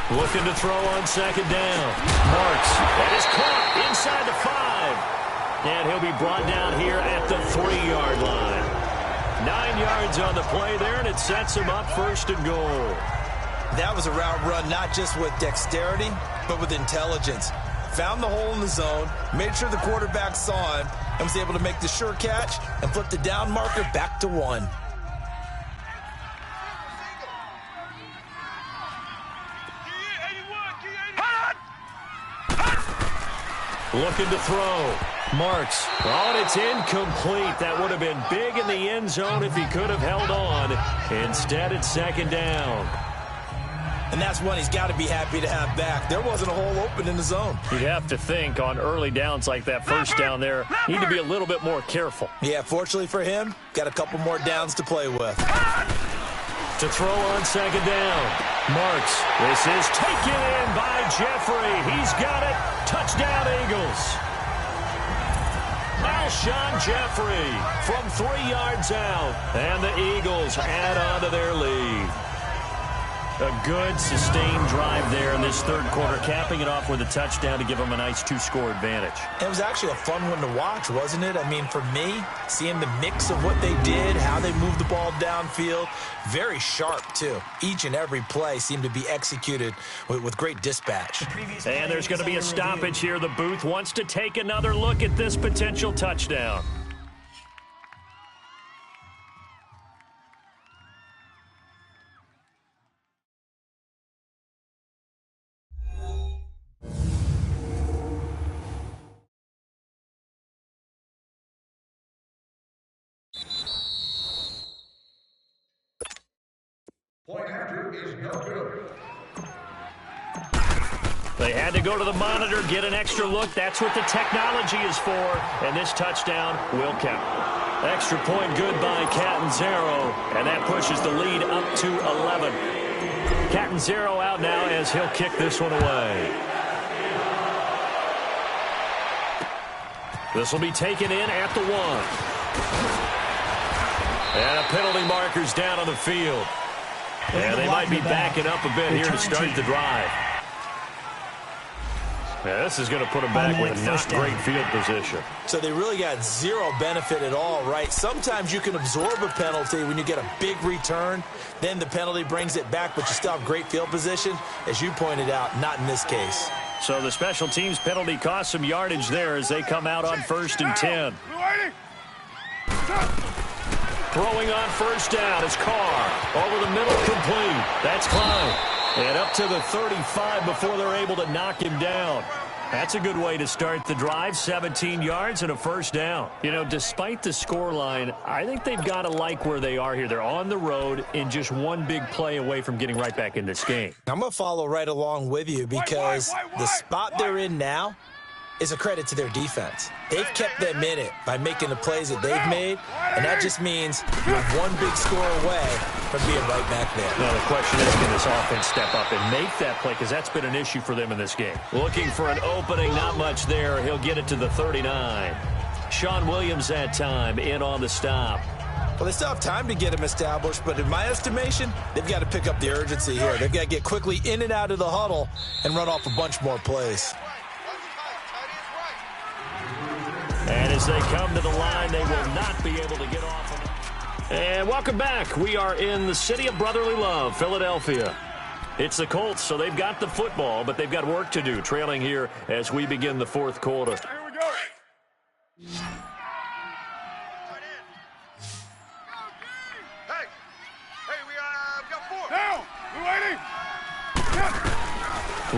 Looking to throw on 2nd down. Marks. That is caught inside the 5. And he'll be brought down here at the 3-yard line. 9 yards on the play there, and it sets him up 1st and goal. That was a route run not just with dexterity, but with intelligence. Found the hole in the zone, made sure the quarterback saw him, and was able to make the sure catch and flip the down marker back to 1. Looking to throw. Marks. Oh, and it's incomplete. That would have been big in the end zone if he could have held on. Instead, it's second down. And that's one he's got to be happy to have back. There wasn't a hole open in the zone. You'd have to think on early downs like that first down there, need to be a little bit more careful. Yeah, fortunately for him, got a couple more downs to play with. To throw on second down. Marks. This is taken in by Jeffrey. He's got it. Touchdown, Eagles. Alshon Jeffrey from 3 yards out. And the Eagles add on to their lead. A good, sustained drive there in this third quarter, capping it off with a touchdown to give them a nice 2-score advantage. It was actually a fun one to watch, wasn't it? I mean, for me, seeing the mix of what they did, how they moved the ball downfield, very sharp, too. Each and every play seemed to be executed with great dispatch. And there's going to be a stoppage here. The booth wants to take another look at this potential touchdown. Point after is no good. They had to go to the monitor, get an extra look. That's what the technology is for. And this touchdown will count. Extra point good by Catanzaro. And that pushes the lead up to 11. Catanzaro out now as he'll kick this one away. This will be taken in at the 1. And a penalty marker's down on the field. Yeah, they might be backing up a bit here to start the drive. Yeah, this is going to put them back with not great field position. So they really got zero benefit at all, right? Sometimes you can absorb a penalty when you get a big return. Then the penalty brings it back, but you still have great field position. As you pointed out, not in this case. So the special teams penalty cost some yardage there as they come out on 1st and 10. Throwing on first down is Carr. Over the middle, complete. That's Klein. And up to the 35 before they're able to knock him down. That's a good way to start the drive. 17 yards and a first down. You know, despite the scoreline, I think they've got to like where they are here. They're on the road and just one big play away from getting right back in this game. I'm going to follow right along with you because the spot they're in now is a credit to their defense. They've kept them in it by making the plays that they've made, and that just means you're one big score away from being right back there. Now the question is, can this offense step up and make that play, because that's been an issue for them in this game. Looking for an opening, not much there. He'll get it to the 39. Sean Williams that time in on the stop. Well, they still have time to get him established, but in my estimation, they've got to pick up the urgency here. They've got to get quickly in and out of the huddle and run off a bunch more plays. And as they come to the line, they will not be able to get off. And welcome back. We are in the city of brotherly love, Philadelphia. It's the Colts, so they've got the football, but they've got work to do, trailing here as we begin the fourth quarter. Here we go. Hey, we got 4. Down. We're waiting.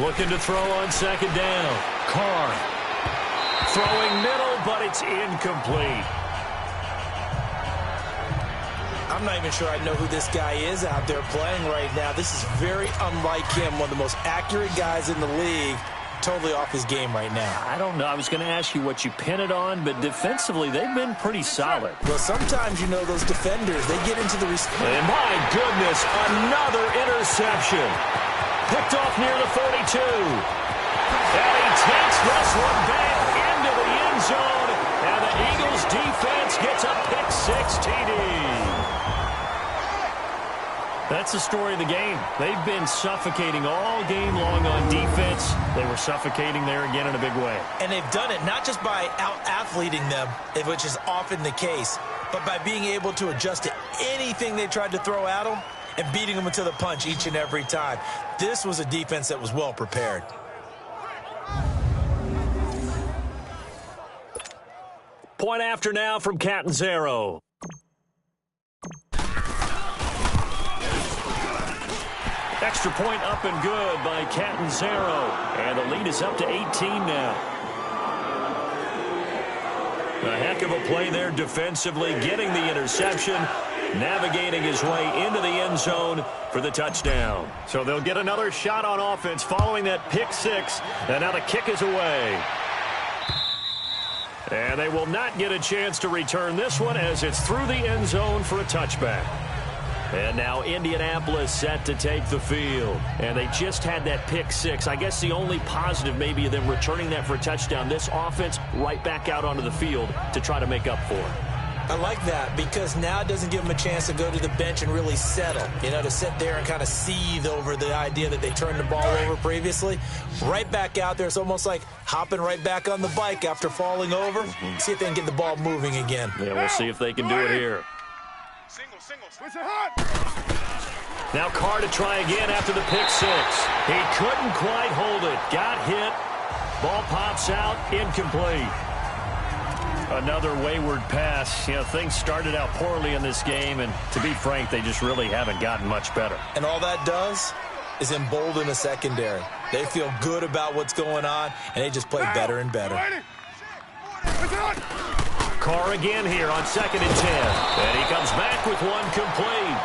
Looking to throw on second down. Carr. Throwing middle, but it's incomplete. I'm not even sure I know who this guy is out there playing right now. This is very unlike him, one of the most accurate guys in the league. Totally off his game right now. I don't know. I was going to ask you what you pin it on, but defensively, they've been pretty solid. Well, sometimes, you know, those defenders, they get into the... And my goodness, another interception. Picked off near the 42. And he takes this one back into the end zone. And the Eagles defense gets a pick-6 TD. That's the story of the game. They've been suffocating all game long on defense. They were suffocating there again in a big way. And they've done it not just by out-athleting them, which is often the case, but by being able to adjust to anything they tried to throw at them and beating them into the punch each and every time. This was a defense that was well prepared. Point after now from Catanzaro. Extra point up and good by Catanzaro. And the lead is up to 18 now. A heck of a play there defensively, getting the interception, navigating his way into the end zone for the touchdown. So they'll get another shot on offense following that pick six, and now the kick is away. And they will not get a chance to return this one as it's through the end zone for a touchback. And now Indianapolis set to take the field. And they just had that pick six. I guess the only positive maybe of them returning that for a touchdown. This offense right back out onto the field to try to make up for it. I like that because now it doesn't give them a chance to go to the bench and really settle. You know, to sit there and kind of seethe over the idea that they turned the ball over previously. Right back out there. It's almost like hopping right back on the bike after falling over. See if they can get the ball moving again. Yeah, we'll see if they can do it here. Now Carr to try again after the pick six. He couldn't quite hold it. Got hit. Ball pops out. Incomplete. Another wayward pass. You know, things started out poorly in this game, and to be frank, they just really haven't gotten much better. And all that does is embolden the secondary. They feel good about what's going on, and they just play better and better. Carr again here on 2nd and 10. And he comes back with one complete.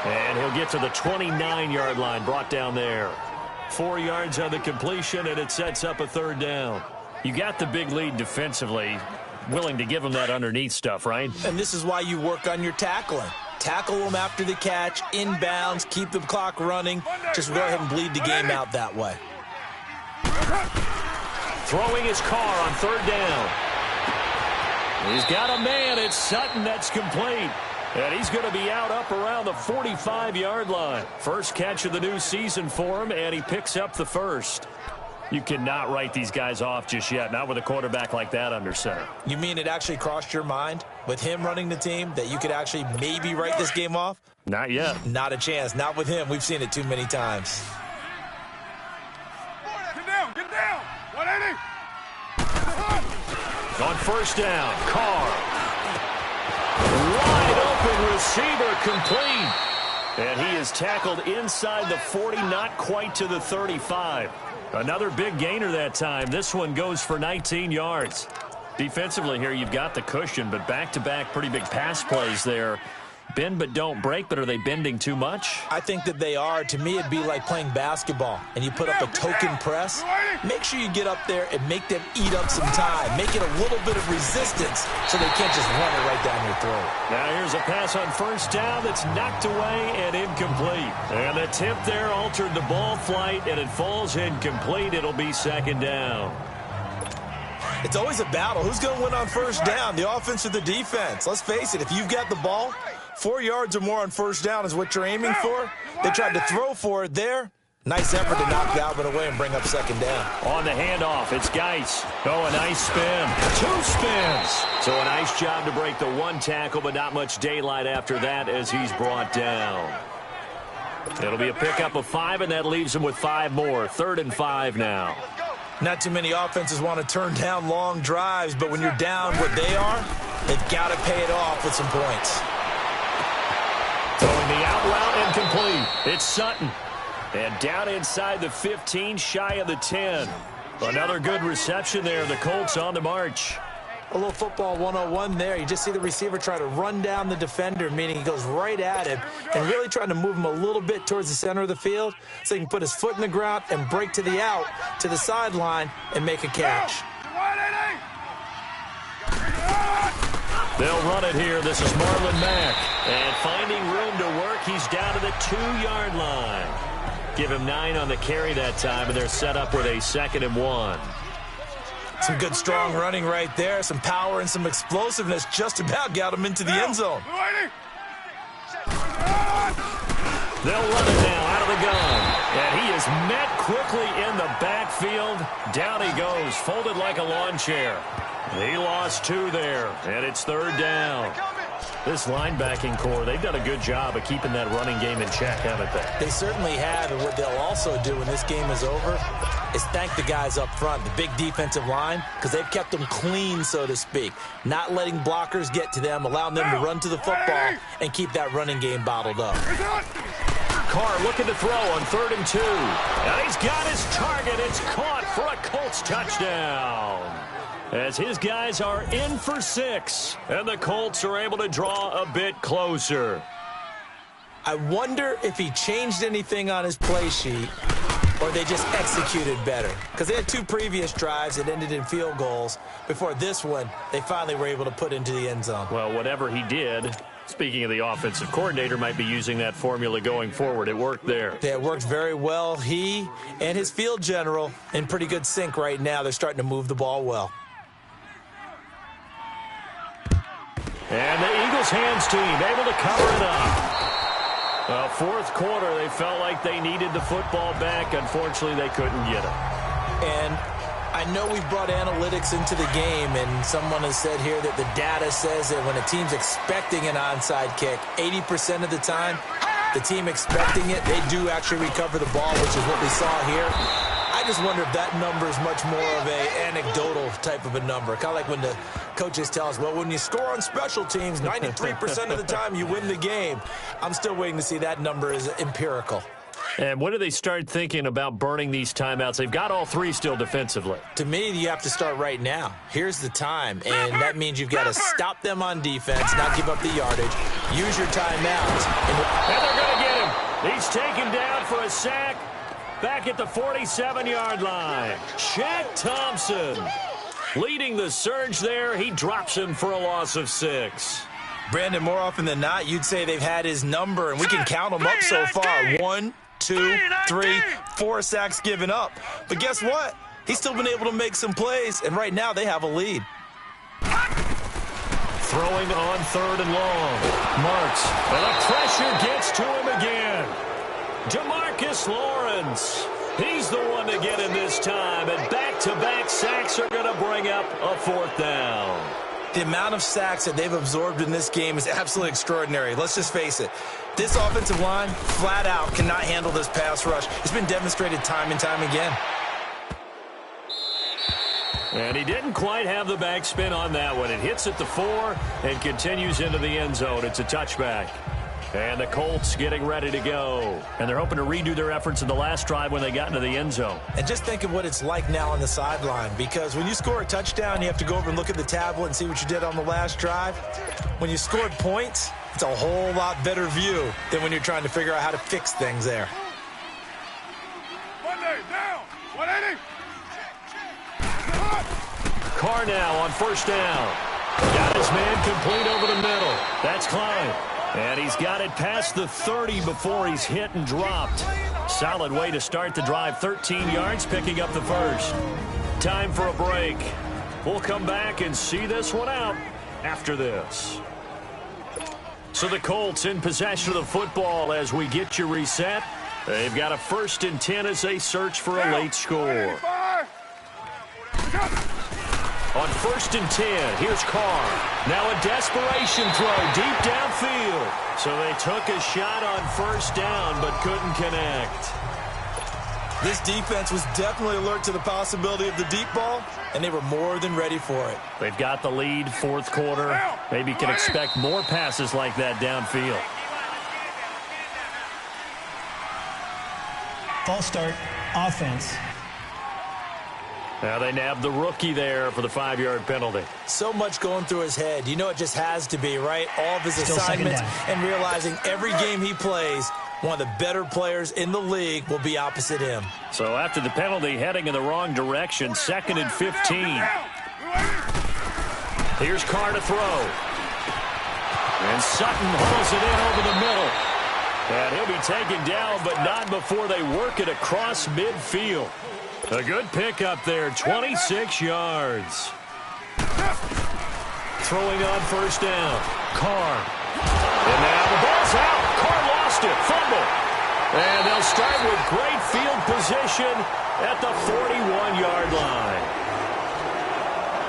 And he'll get to the 29-yard line, brought down there. 4 yards on the completion, and it sets up a third down. You got the big lead defensively. Willing to give them that underneath stuff, right? And this is why you work on your tackling. Tackle them after the catch, inbounds, keep the clock running. Just go ahead and bleed the game out that way. Throwing his Carr on 3rd down. He's got a man. It's Sutton that's complete. And he's going to be out up around the 45-yard line. First catch of the new season for him, and he picks up the first. You cannot write these guys off just yet, not with a quarterback like that under center. You mean it actually crossed your mind with him running the team that you could actually maybe write this game off? Not yet. Not a chance. Not with him. We've seen it too many times. Get down. Get down. 180. On 1st down, Carr. Wide open receiver complete. And he is tackled inside the 40, not quite to the 35. Another big gainer that time. This one goes for 19 yards. Defensively here, you've got the cushion, but back-to-back pretty big pass plays there. Bend but don't break, but are they bending too much? I think that they are. To me, it'd be like playing basketball, and you put up a token press. Make sure you get up there and make them eat up some time. Make it a little bit of resistance so they can't just run it right down your throat. Now here's a pass on 1st down that's knocked away and incomplete. And the tip there altered the ball flight, and it falls incomplete. It'll be 2nd down. It's always a battle. Who's going to win on 1st down, the offense or the defense? Let's face it, if you've got the ball, 4 yards or more on 1st down is what you're aiming for. They tried to throw for it there. Nice effort to knock Galvin away and bring up 2nd down. On the handoff, it's Geis. Oh, a nice spin. 2 spins. So a nice job to break the 1 tackle, but not much daylight after that as he's brought down. It'll be a pickup of 5, and that leaves him with 5 more. 3rd and 5 now. Not too many offenses want to turn down long drives, but when you're down what they are, they've got to pay it off with some points. Throwing the out route and complete. It's Sutton. And down inside the 15, shy of the 10. Another good reception there. The Colts on the march. A little football 101 there. You just see the receiver try to run down the defender, meaning he goes right at him and really trying to move him a little bit towards the center of the field so he can put his foot in the ground and break to the out, to the sideline, and make a catch. They'll run it here. This is Marlon Mack. And finding room to work, he's down to the 2-yard line. Give him 9 on the carry that time, and they're set up with a 2nd and 1. Some good, strong running right there. Some power and some explosiveness just about got him into the end zone. They'll run it now out of the gun. And he is met quickly in the backfield. Down he goes, folded like a lawn chair. He lost 2 there, and it's 3rd down. This linebacking core, they've done a good job of keeping that running game in check, haven't they? They certainly have, and what they'll also do when this game is over is thank the guys up front, the big defensive line, because they've kept them clean, so to speak. Not letting blockers get to them, allowing them to run to the football and keep that running game bottled up. Carr looking to throw on 3rd and 2. And he's got his target. It's caught for a Colts touchdown. as his guys are in for 6, and the Colts are able to draw a bit closer. I wonder if he changed anything on his play sheet or they just executed better. Because they had 2 previous drives that ended in field goals. Before this one, they finally were able to put into the end zone. Well, whatever he did, speaking of the offensive coordinator, might be using that formula going forward. It worked there. Yeah, it worked very well. He and his field general in pretty good sync right now. They're starting to move the ball well. And the Eagles hands team able to cover it up. Well, fourth quarter, they felt like they needed the football back. Unfortunately, they couldn't get it. And I know we've brought analytics into the game, and someone has said here that the data says that when a team's expecting an onside kick, 80% of the time, the team expecting it, they do actually recover the ball, which is what we saw here. I just wonder if that number is much more of an anecdotal type of a number. Kind of like when the coaches tell us, well, when you score on special teams, 93% of the time you win the game. I'm still waiting to see that number is empirical. And when do they start thinking about burning these timeouts? They've got all 3 still defensively. To me, you have to start right now. Here's the time, and that means you've got to stop them on defense, not give up the yardage, use your timeouts. And they're going to get him. He's taken down for a sack back at the 47-yard line. Shaq Thompson leading the surge there. He drops him for a loss of 6. Brandon, more often than not, you'd say they've had his number, and we can count them up so far. 1, 2, 3, 4 sacks given up. But guess what? He's still been able to make some plays, and right now they have a lead. Throwing on 3rd and long. Marks. And the pressure gets to him again. DeMarcus Lawrence. He's the one to get him this time. And back-to-back sacks are going to bring up a 4th down. The amount of sacks that they've absorbed in this game is absolutely extraordinary. Let's just face it. This offensive line, flat out, cannot handle this pass rush. It's been demonstrated time and time again. And he didn't quite have the backspin on that one. It hits at the 4 and continues into the end zone. It's a touchback. And the Colts getting ready to go. And they're hoping to redo their efforts in the last drive when they got into the end zone. And just think of what it's like now on the sideline, because when you score a touchdown, you have to go over and look at the tablet and see what you did on the last drive. When you scored points, it's a whole lot better view than when you're trying to figure out how to fix things there. Monday, down, 180. Carr now on 1st down. Got his man complete over the middle. That's Klein. And he's got it past the 30 before he's hit and dropped. Solid way to start the drive. 13 yards, picking up the 1st. Time for a break. We'll come back and see this one out after this. So the Colts in possession of the football as we get you reset. They've got a 1st and 10 as they search for a late score. On 1st and 10, here's Carr. Now a desperation throw deep downfield. So they took a shot on 1st down but couldn't connect. This defense was definitely alert to the possibility of the deep ball, and they were more than ready for it. They've got the lead, 4th quarter. Maybe can expect more passes like that downfield. False start, offense. Now they nabbed the rookie there for the 5-yard penalty. So much going through his head. You know it just has to be, right? All of his assignments and realizing every game he plays, one of the better players in the league will be opposite him. So after the penalty, heading in the wrong direction, 2nd and 15. Here's Carr to throw. And Sutton hauls it in over the middle. And he'll be taken down, but not before they work it across midfield. A good pickup there, 26 yards. Throwing on 1st down. Carr. And now the ball's out. Carr lost it. Fumble. And they'll start with great field position at the 41-yard line.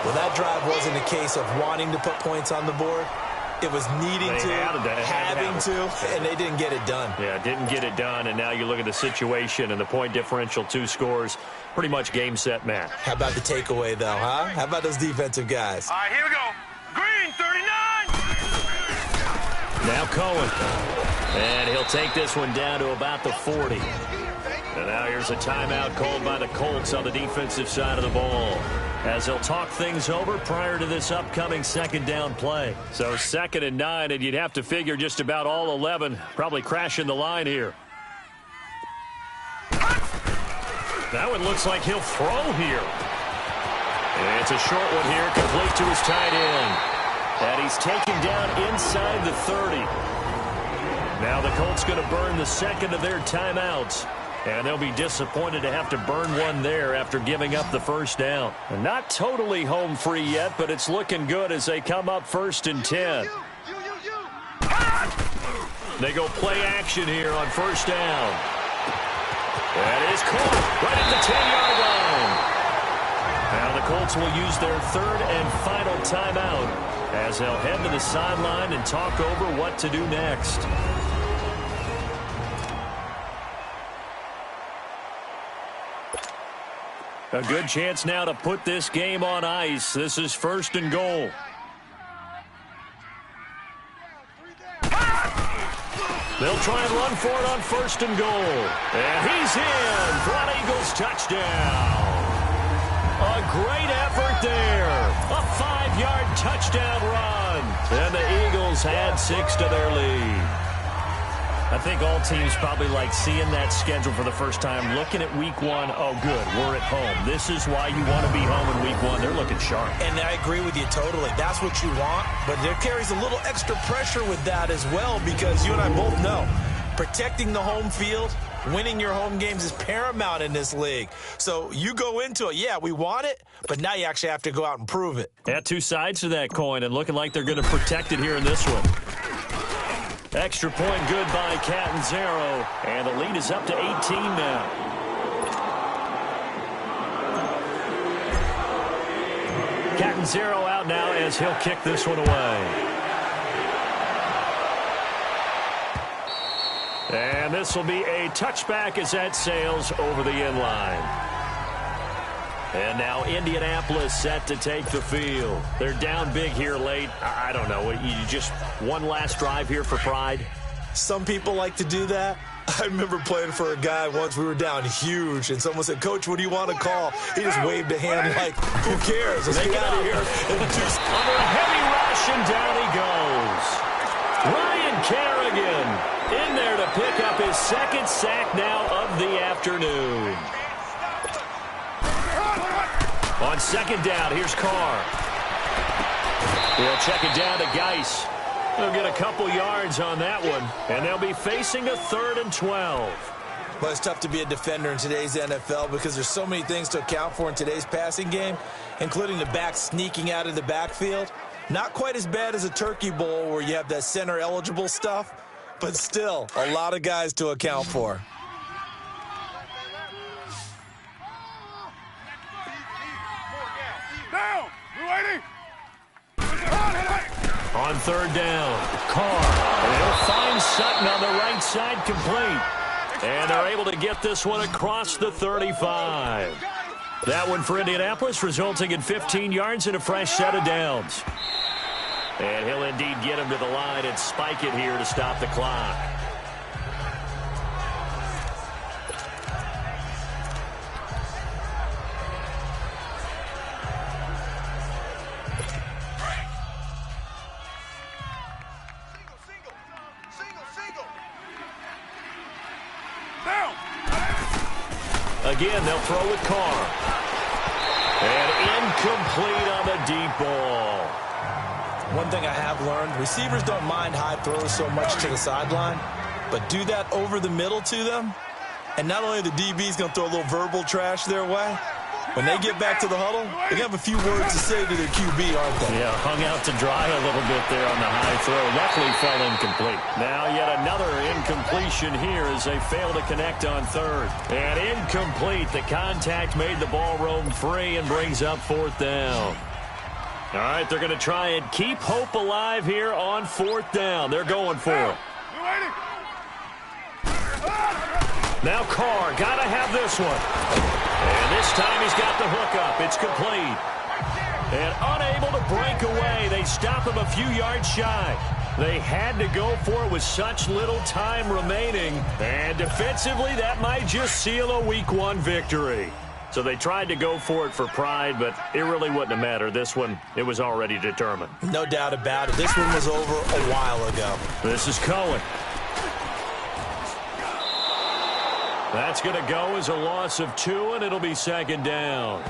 Well, that drive wasn't a case of wanting to put points on the board. It was needing having to, and they didn't get it done. Yeah, didn't get it done, and now you look at the situation and the point differential, 2 scores, pretty much game, set, match. How about the takeaway, though, huh? How about those defensive guys? All right, here we go. Green, 39. Now Cohen. And he'll take this one down to about the 40. And now here's a timeout called by the Colts on the defensive side of the ball, as they'll talk things over prior to this upcoming second down play. So 2nd and 9, and you'd have to figure just about all 11 probably crashing the line here. That one looks like he'll throw here. And it's a short one here, complete to his tight end. And he's taken down inside the 30. Now the Colts going to burn the second of their timeouts. And they'll be disappointed to have to burn one there after giving up the first down. Not totally home free yet, but it's looking good as they come up 1st and 10. They go play action here on 1st down. That is caught right at the 10-yard line. Now the Colts will use their 3rd and final timeout as they'll head to the sideline and talk over what to do next. A good chance now to put this game on ice. This is 1st and goal. They'll try and run for it on 1st and goal. And he's in for an Eagles touchdown. A great effort there. A 5-yard touchdown run. And the Eagles add 6 to their lead. I think all teams probably like seeing that schedule for the first time, looking at week 1. Oh, good, we're at home. This is why you want to be home in week 1. They're looking sharp. And I agree with you totally. That's what you want, but there carries a little extra pressure with that as well, because you and I both know protecting the home field, winning your home games is paramount in this league. So you go into it, yeah, we want it, but now you actually have to go out and prove it. Yeah, 2 sides to that coin, and looking like they're going to protect it here in this one. Extra point good by Catanzaro, and the lead is up to 18 now. Catanzaro out now as he'll kick this one away. And this will be a touchback as that sails over the end line. And now Indianapolis set to take the field. They're down big here late. I don't know. You just one last drive here for pride? Some people like to do that. I remember playing for a guy once. We were down huge, and someone said, "Coach, what do you want to call?" He just waved a hand like, "Who cares? Let's get out of here." Under a heavy rush, and down he goes. Ryan Kerrigan in there to pick up his 2nd sack now of the afternoon. On 2nd down, here's Carr. He'll check it down to Geis. They'll get a couple yards on that one, and they'll be facing a 3rd and 12. Well, it's tough to be a defender in today's NFL because there's so many things to account for in today's passing game, including the back sneaking out of the backfield. Not quite as bad as a turkey bowl where you have that center-eligible stuff, but still a lot of guys to account for. Down! You waiting? On 3rd down, Carr. And he'll find Sutton on the right side, complete. And they're able to get this one across the 35. That one for Indianapolis, resulting in 15 yards and a fresh set of downs. And he'll indeed get him to the line and spike it here to stop the clock. Again, they'll throw with Carr. And incomplete on the deep ball. One thing I have learned, receivers don't mind high throws so much to the sideline, but do that over the middle to them, and not only the DB's going to throw a little verbal trash their way, when they get back to the huddle, they have a few words to say to their QB, aren't they? Yeah, hung out to dry a little bit there on the high throw. Luckily fell incomplete. Now yet another incompletion here as they fail to connect on 3rd. And incomplete. The contact made the ball roam free and brings up 4th down. All right, they're going to try and keep hope alive here on 4th down. They're going for it. Now Carr, got to have this one. And this time he's got the hook up. It's complete. And unable to break away. They stop him a few yards shy. They had to go for it with such little time remaining. And defensively, that might just seal a Week 1 victory. So they tried to go for it for pride, but it really wouldn't have mattered. This one, it was already determined. No doubt about it. This one was over a while ago. This is Cohen. That's going to go as a loss of 2, and it'll be 2nd down.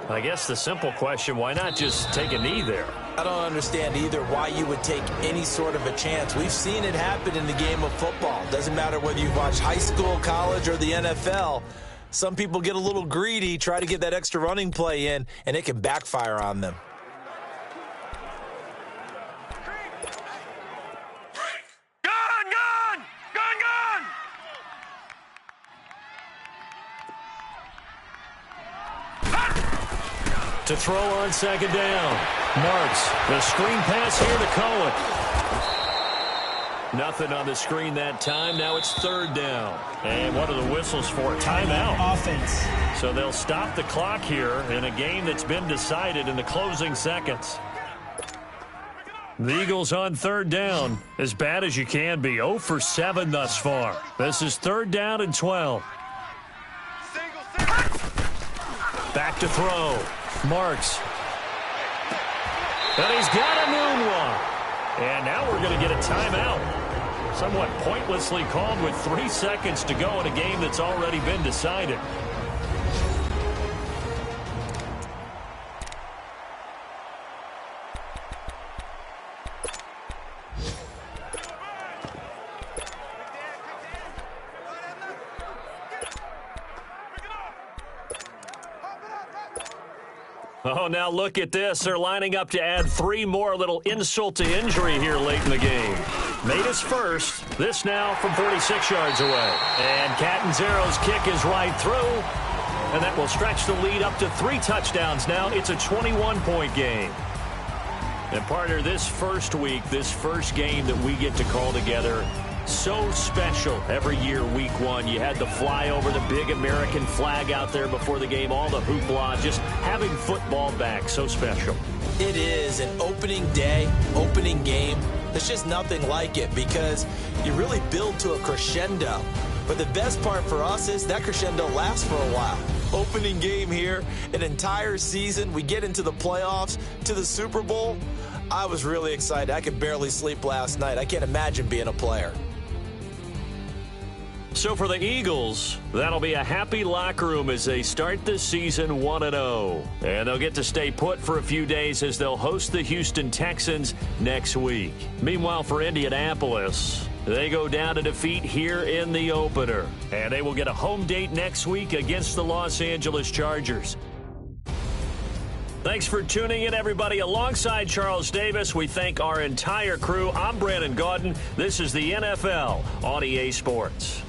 I guess the simple question, why not just take a knee there? I don't understand either why you would take any sort of a chance. We've seen it happen in the game of football. Doesn't matter whether you've watched high school, college, or the NFL. Some people get a little greedy, try to get that extra running play in, and it can backfire on them. To throw on 2nd down. Marks the screen pass here to Cohen. Nothing on the screen that time. Now it's 3rd down. And what are the whistles for? Timeout. Offense. So they'll stop the clock here in a game that's been decided in the closing seconds. The Eagles on 3rd down. As bad as you can be. 0 for 7 thus far. This is 3rd down and 12. Back to throw. Marks. And he's got a moonwalk. And now we're going to get a timeout. Somewhat pointlessly called with 3 seconds to go in a game that's already been decided. Oh, now look at this. They're lining up to add 3 more. Little insult to injury here late in the game. Made his first. This now from 46 yards away. And Catanzaro's kick is right through. And that will stretch the lead up to 3 touchdowns now. It's a 21-point game. And partner, this first week, this first game that we get to call together, so special every year, Week 1. You had the flyover, the big American flag out there before the game, all the hoopla, just having football back, so special. It is an opening day, opening game. There's just nothing like it because you really build to a crescendo. But the best part for us is that crescendo lasts for a while. Opening game here, an entire season. We get into the playoffs, to the Super Bowl. I was really excited. I could barely sleep last night. I can't imagine being a player. So for the Eagles, that'll be a happy locker room as they start this season 1-0. And they'll get to stay put for a few days as they'll host the Houston Texans next week. Meanwhile, for Indianapolis, they go down to defeat here in the opener. And they will get a home date next week against the Los Angeles Chargers. Thanks for tuning in, everybody. Alongside Charles Davis, we thank our entire crew. I'm Brandon Gaudin. This is the NFL on EA Sports.